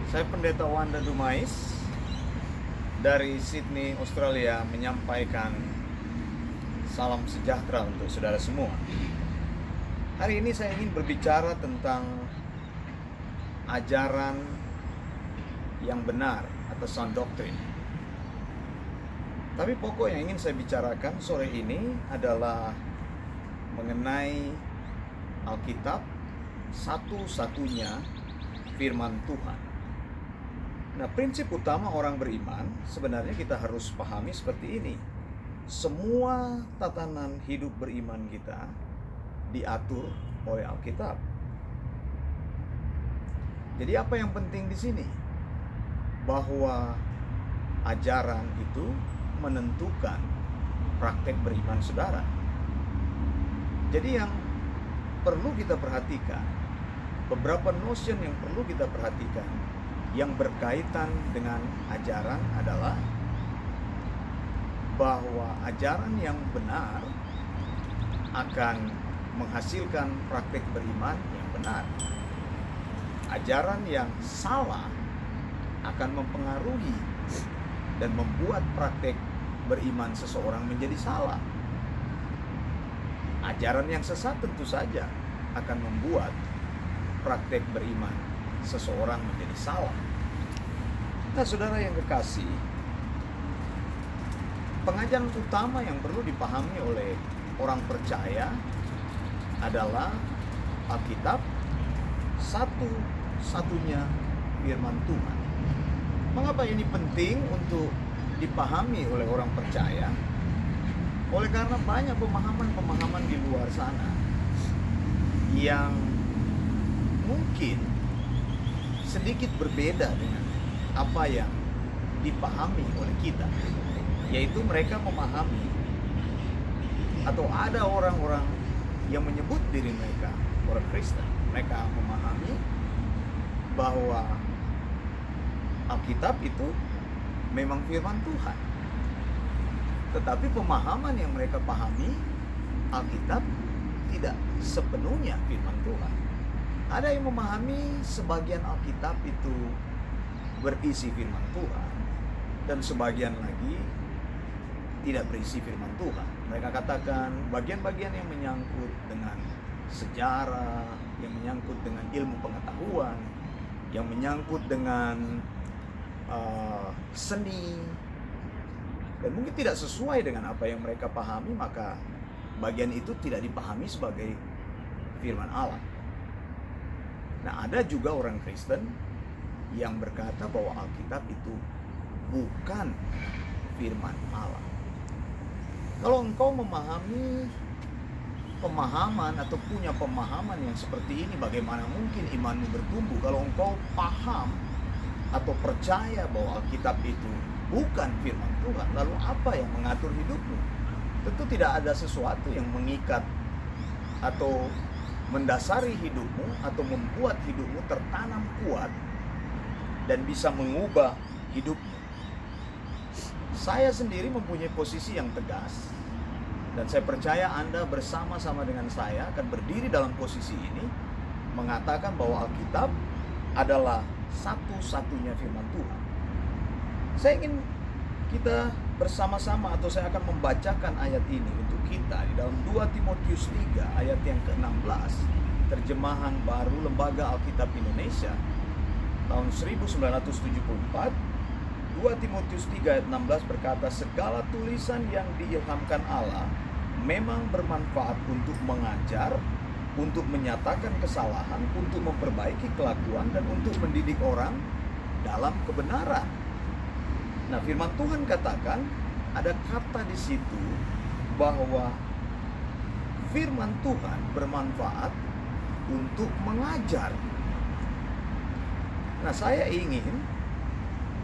Saya Pendeta Wanda Dumais dari Sydney, Australia, menyampaikan salam sejahtera untuk saudara semua. Hari ini saya ingin berbicara tentang ajaran yang benar atau sound doctrine. Tapi pokok yang ingin saya bicarakan sore ini adalah mengenai Alkitab, satu-satunya firman Tuhan. Nah, prinsip utama orang beriman sebenarnya kita harus pahami seperti ini. Semua tatanan hidup beriman kita diatur oleh Alkitab. Jadi apa yang penting di sini? Bahwa ajaran itu menentukan praktek beriman saudara. Jadi yang perlu kita perhatikan, beberapa notion yang perlu kita perhatikan yang berkaitan dengan ajaran adalah bahwa ajaran yang benar akan menghasilkan praktek beriman yang benar. Ajaran yang salah akan mempengaruhi dan membuat praktek beriman seseorang menjadi salah. Ajaran yang sesat tentu saja akan membuat praktek beriman seseorang menjadi salah. Nah, saudara yang kekasih, pengajaran utama yang perlu dipahami oleh orang percaya adalah Alkitab, satu-satunya firman Tuhan. Mengapa ini penting untuk dipahami oleh orang percaya? Oleh karena banyak pemahaman-pemahaman di luar sana yang mungkin sedikit berbeda dengan apa yang dipahami oleh kita, yaitu mereka memahami atau ada orang-orang yang menyebut diri mereka orang Kristen. Mereka memahami bahwa Alkitab itu memang firman Tuhan, tetapi pemahaman yang mereka pahami Alkitab tidak sepenuhnya firman Tuhan. Ada yang memahami sebagian Alkitab itu berisi firman Tuhan dan sebagian lagi tidak berisi firman Tuhan. Mereka katakan bagian-bagian yang menyangkut dengan sejarah, yang menyangkut dengan ilmu pengetahuan, yang menyangkut dengan seni, dan mungkin tidak sesuai dengan apa yang mereka pahami, maka bagian itu tidak dipahami sebagai firman Allah. Nah, ada juga orang Kristen yang berkata bahwa Alkitab itu bukan firman Allah. Kalau engkau memahami pemahaman atau punya pemahaman yang seperti ini, bagaimana mungkin imanmu bertumbuh? Kalau engkau paham atau percaya bahwa Alkitab itu bukan firman Tuhan, lalu apa yang mengatur hidupmu? Tentu tidak ada sesuatu yang mengikat atau mendasari hidupmu atau membuat hidupmu tertanam kuat dan bisa mengubah hidupmu. Saya sendiri mempunyai posisi yang tegas, dan saya percaya Anda bersama-sama dengan saya akan berdiri dalam posisi ini, mengatakan bahwa Alkitab adalah satu-satunya firman Tuhan. Saya ingin kita bersama-sama, atau saya akan membacakan ayat ini untuk kita di dalam 2 Timotius 3 ayat yang ke-16, terjemahan baru Lembaga Alkitab Indonesia tahun 1974. 2 Timotius 3 ayat 16 berkata, segala tulisan yang diilhamkan Allah memang bermanfaat untuk mengajar, untuk menyatakan kesalahan, untuk memperbaiki kelakuan, dan untuk mendidik orang dalam kebenaran. Nah, firman Tuhan katakan, ada kata di situ bahwa firman Tuhan bermanfaat untuk mengajar. Nah, saya ingin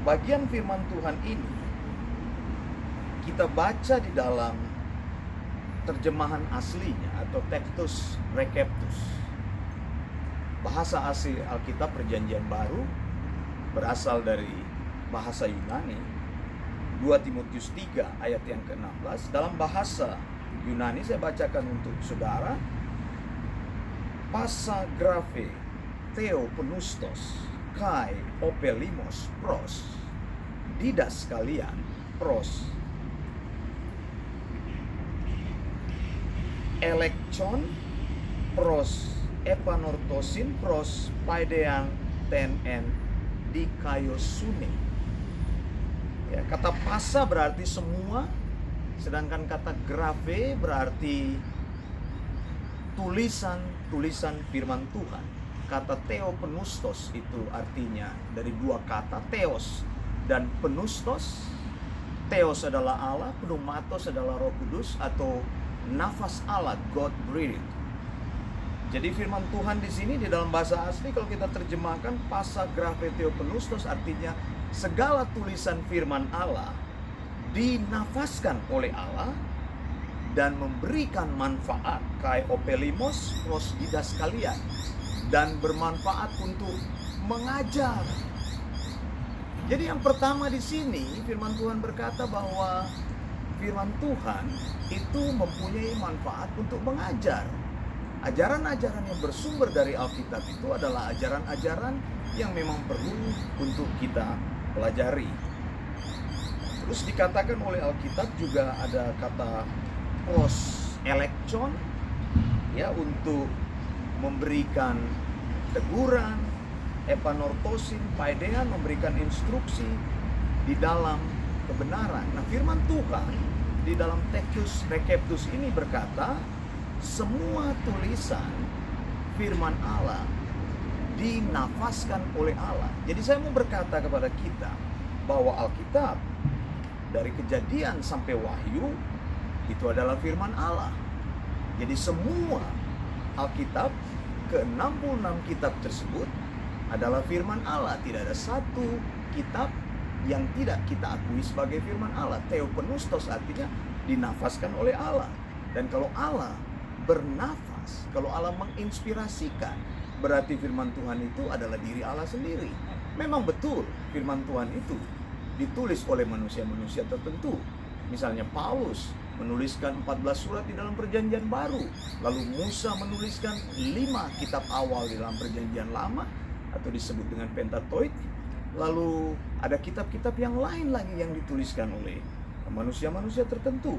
bagian firman Tuhan ini kita baca di dalam terjemahan aslinya atau Textus Receptus. Bahasa asli Alkitab Perjanjian Baru berasal dari bahasa Yunani. 2 Timotius 3 ayat yang ke-16. Dalam bahasa Yunani saya bacakan untuk saudara. Pasa grafe Theopneustos kai opelimos pros, didas kalian pros, elektion pros, epanortosin pros, paidean tenen dikaiosune. Ya, kata pasa berarti semua, sedangkan kata graphe berarti tulisan firman Tuhan. Kata theopneustos itu artinya dari dua kata theos dan pneustos. Theos adalah Allah, pneumatos adalah Roh Kudus atau nafas Allah, God breathed. Jadi firman Tuhan di sini di dalam bahasa asli kalau kita terjemahkan pasa graphe theopneustos artinya segala tulisan firman Allah dinafaskan oleh Allah dan memberikan manfaat kai opelimos pros didas kalian, dan bermanfaat untuk mengajar. Jadi yang pertama di sini firman Tuhan berkata bahwa firman Tuhan itu mempunyai manfaat untuk mengajar. Ajaran-ajaran yang bersumber dari Alkitab itu adalah ajaran-ajaran yang memang perlu untuk kita pelajari. Terus dikatakan oleh Alkitab juga ada kata pros elektion, ya, untuk memberikan teguran, epanortosin, paidean, memberikan instruksi di dalam kebenaran. Nah, firman Tuhan di dalam Textus Receptus ini berkata, semua tulisan firman Allah dinafaskan oleh Allah. Jadi saya mau berkata kepada kita bahwa Alkitab dari Kejadian sampai Wahyu itu adalah firman Allah. Jadi semua Alkitab, ke-66 kitab tersebut adalah firman Allah. Tidak ada satu kitab yang tidak kita akui sebagai firman Allah. Theopneustos artinya dinafaskan oleh Allah. Dan kalau Allah bernafas, kalau Allah menginspirasikan, berarti firman Tuhan itu adalah diri Allah sendiri. Memang betul firman Tuhan itu ditulis oleh manusia-manusia tertentu. Misalnya Paulus menuliskan 14 surat di dalam perjanjian baru. Lalu Musa menuliskan 5 kitab awal di dalam perjanjian lama atau disebut dengan Pentateuch. Lalu ada kitab-kitab yang lain lagi yang dituliskan oleh manusia-manusia tertentu.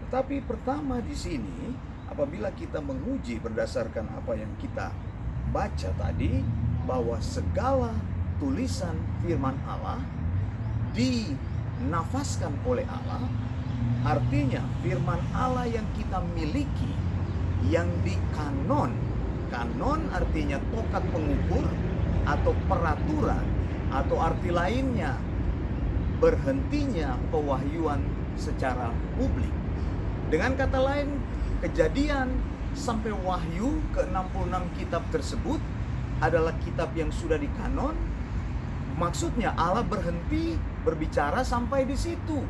Tetapi pertama di sini, apabila kita menguji berdasarkan apa yang kita baca tadi, bahwa segala tulisan firman Allah dinafaskan oleh Allah, artinya firman Allah yang kita miliki, yang dikanon. Kanon artinya tokat pengukur atau peraturan, atau arti lainnya berhentinya pewahyuan secara publik. Dengan kata lain, Kejadian sampai Wahyu ke-66 kitab tersebut adalah kitab yang sudah dikanon. Maksudnya Allah berhenti berbicara sampai di situ.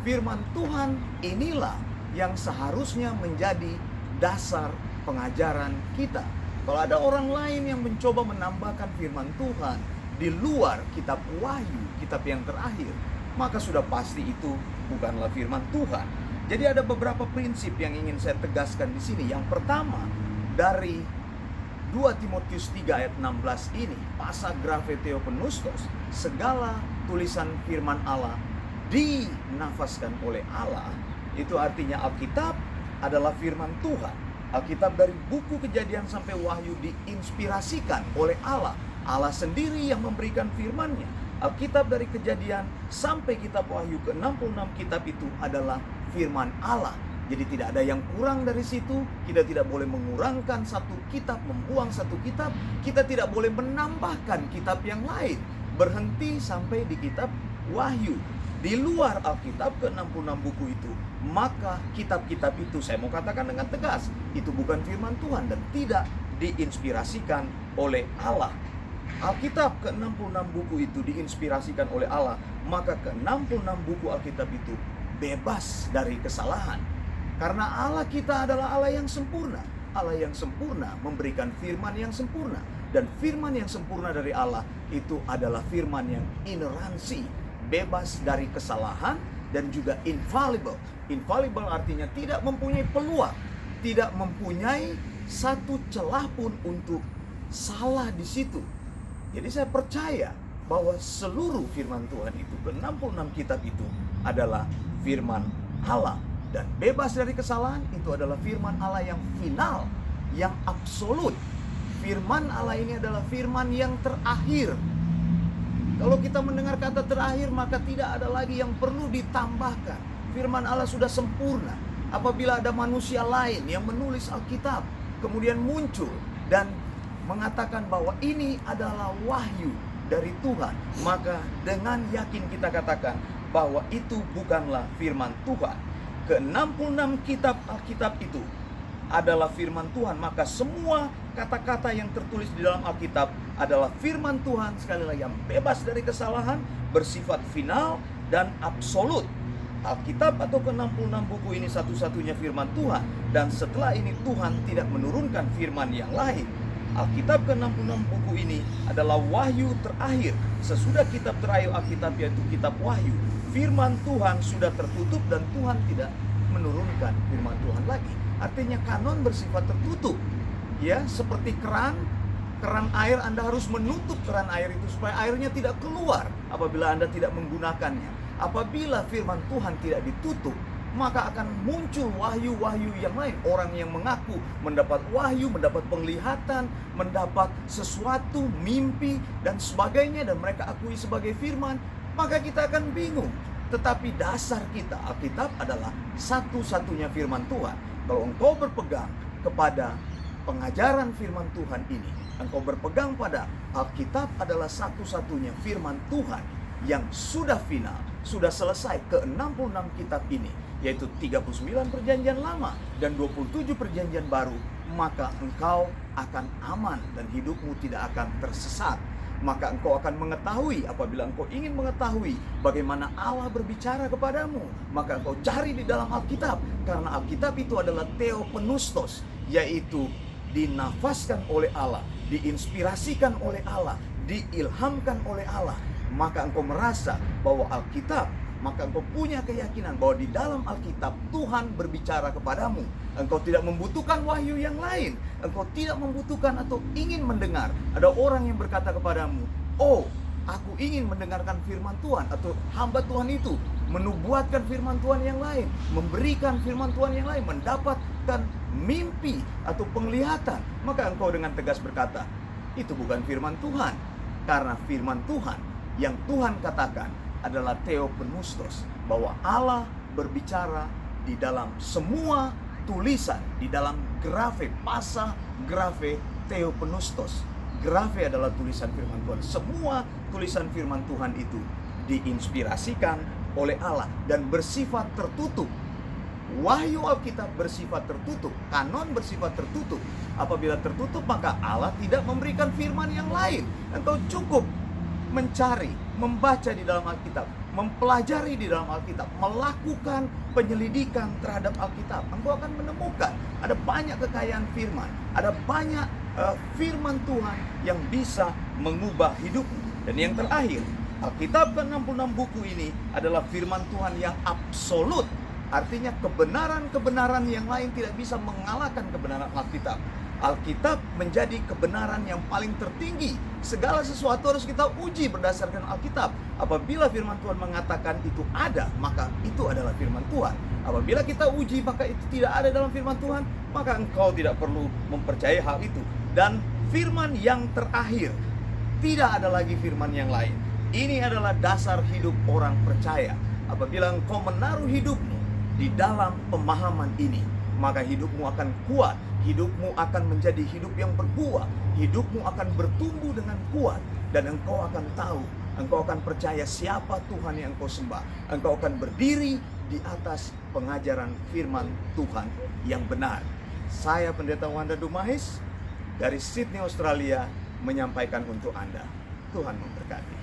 Firman Tuhan inilah yang seharusnya menjadi dasar pengajaran kita. Kalau ada orang lain yang mencoba menambahkan firman Tuhan di luar kitab Wahyu, kitab yang terakhir, maka sudah pasti itu bukanlah firman Tuhan. Jadi ada beberapa prinsip yang ingin saya tegaskan di sini. Yang pertama, dari 2 Timotius 3 ayat 16 ini, pasa graphe theopneustos, segala tulisan firman Allah dinafaskan oleh Allah. Itu artinya Alkitab adalah firman Tuhan. Alkitab dari buku Kejadian sampai Wahyu diinspirasikan oleh Allah. Allah sendiri yang memberikan firman-Nya. Alkitab dari Kejadian sampai kitab Wahyu ke-66 kitab itu adalah firman Allah. Jadi tidak ada yang kurang dari situ. Kita tidak boleh mengurangkan satu kitab, membuang satu kitab. Kita tidak boleh menambahkan kitab yang lain. Berhenti sampai di kitab Wahyu. Di luar Alkitab ke-66 buku itu, maka kitab-kitab itu, saya mau katakan dengan tegas, itu bukan firman Tuhan dan tidak diinspirasikan oleh Allah. Alkitab ke-66 buku itu diinspirasikan oleh Allah, maka ke-66 buku Alkitab itu bebas dari kesalahan. Karena Allah kita adalah Allah yang sempurna. Allah yang sempurna memberikan firman yang sempurna. Dan firman yang sempurna dari Allah itu adalah firman yang ineransi, bebas dari kesalahan, dan juga infallible. Infallible artinya tidak mempunyai peluang, tidak mempunyai satu celah pun untuk salah di situ. Jadi saya percaya bahwa seluruh firman Tuhan itu, ke-66 kitab itu adalah firman Allah. Dan bebas dari kesalahan itu adalah firman Allah yang final, yang absolut. Firman Allah ini adalah firman yang terakhir. Kalau kita mendengar kata terakhir, maka tidak ada lagi yang perlu ditambahkan. Firman Allah sudah sempurna. Apabila ada manusia lain yang menulis Alkitab, kemudian muncul dan mengatakan bahwa ini adalah wahyu dari Tuhan, maka dengan yakin kita katakan bahwa itu bukanlah firman Tuhan. Ke-66 kitab Alkitab itu adalah firman Tuhan, maka semua kata-kata yang tertulis di dalam Alkitab adalah firman Tuhan, sekali lagi yang bebas dari kesalahan, bersifat final dan absolut. Alkitab atau ke-66 buku ini satu-satunya firman Tuhan, dan setelah ini Tuhan tidak menurunkan firman yang lain. Alkitab ke-66 buku ini adalah wahyu terakhir. Sesudah kitab terakhir Alkitab, yaitu kitab Wahyu, firman Tuhan sudah tertutup dan Tuhan tidak menurunkan firman Tuhan lagi. Artinya kanon bersifat tertutup. Ya, seperti keran air, Anda harus menutup keran air itu supaya airnya tidak keluar apabila Anda tidak menggunakannya. Apabila firman Tuhan tidak ditutup, maka akan muncul wahyu-wahyu yang lain. Orang yang mengaku mendapat wahyu, mendapat penglihatan, mendapat sesuatu, mimpi, dan sebagainya, dan mereka akui sebagai firman, maka kita akan bingung. Tetapi dasar kita, Alkitab adalah satu-satunya firman Tuhan. Kalau engkau berpegang kepada pengajaran firman Tuhan ini, engkau berpegang pada Alkitab adalah satu-satunya firman Tuhan yang sudah final, sudah selesai. Ke-66 kitab ini, yaitu 39 perjanjian lama dan 27 perjanjian baru, maka engkau akan aman dan hidupmu tidak akan tersesat. Maka engkau akan mengetahui, apabila engkau ingin mengetahui bagaimana Allah berbicara kepadamu, maka engkau cari di dalam Alkitab. Karena Alkitab itu adalah theopneustos, yaitu dinafaskan oleh Allah, diinspirasikan oleh Allah, diilhamkan oleh Allah. Maka engkau merasa bahwa Alkitab, maka engkau punya keyakinan bahwa di dalam Alkitab Tuhan berbicara kepadamu. Engkau tidak membutuhkan wahyu yang lain. Engkau tidak membutuhkan atau ingin mendengar. Ada orang yang berkata kepadamu, "Oh, aku ingin mendengarkan firman Tuhan," atau hamba Tuhan itu menubuatkan firman Tuhan yang lain, memberikan firman Tuhan yang lain, mendapatkan mimpi atau penglihatan. Maka engkau dengan tegas berkata, itu bukan firman Tuhan. Karena firman Tuhan yang Tuhan katakan adalah theopneustos, bahwa Allah berbicara di dalam semua tulisan, di dalam grafe, pasa, grafe, theopneustos. Grafe adalah tulisan firman Tuhan. Semua tulisan firman Tuhan itu diinspirasikan oleh Allah dan bersifat tertutup. Wahyu Alkitab bersifat tertutup, kanon bersifat tertutup. Apabila tertutup, maka Allah tidak memberikan firman yang lain. Engkau cukup mencari, membaca di dalam Alkitab, mempelajari di dalam Alkitab, melakukan penyelidikan terhadap Alkitab. Engkau akan menemukan ada banyak kekayaan firman, ada banyak firman Tuhan yang bisa mengubah hidupmu. Dan yang terakhir, Alkitab ke-66 buku ini adalah firman Tuhan yang absolut. Artinya kebenaran-kebenaran yang lain tidak bisa mengalahkan kebenaran Alkitab. Alkitab menjadi kebenaran yang paling tertinggi. Segala sesuatu harus kita uji berdasarkan Alkitab. Apabila firman Tuhan mengatakan itu ada, maka itu adalah firman Tuhan. Apabila kita uji maka itu tidak ada dalam firman Tuhan, maka engkau tidak perlu mempercayai hal itu. Dan firman yang terakhir, tidak ada lagi firman yang lain. Ini adalah dasar hidup orang percaya. Apabila engkau menaruh hidupmu di dalam pemahaman ini, maka hidupmu akan kuat, hidupmu akan menjadi hidup yang berbuah, hidupmu akan bertumbuh dengan kuat, dan engkau akan tahu, engkau akan percaya siapa Tuhan yang engkau sembah. Engkau akan berdiri di atas pengajaran firman Tuhan yang benar. Saya Pendeta Wanda Dumais dari Sydney, Australia, menyampaikan untuk Anda. Tuhan memberkati.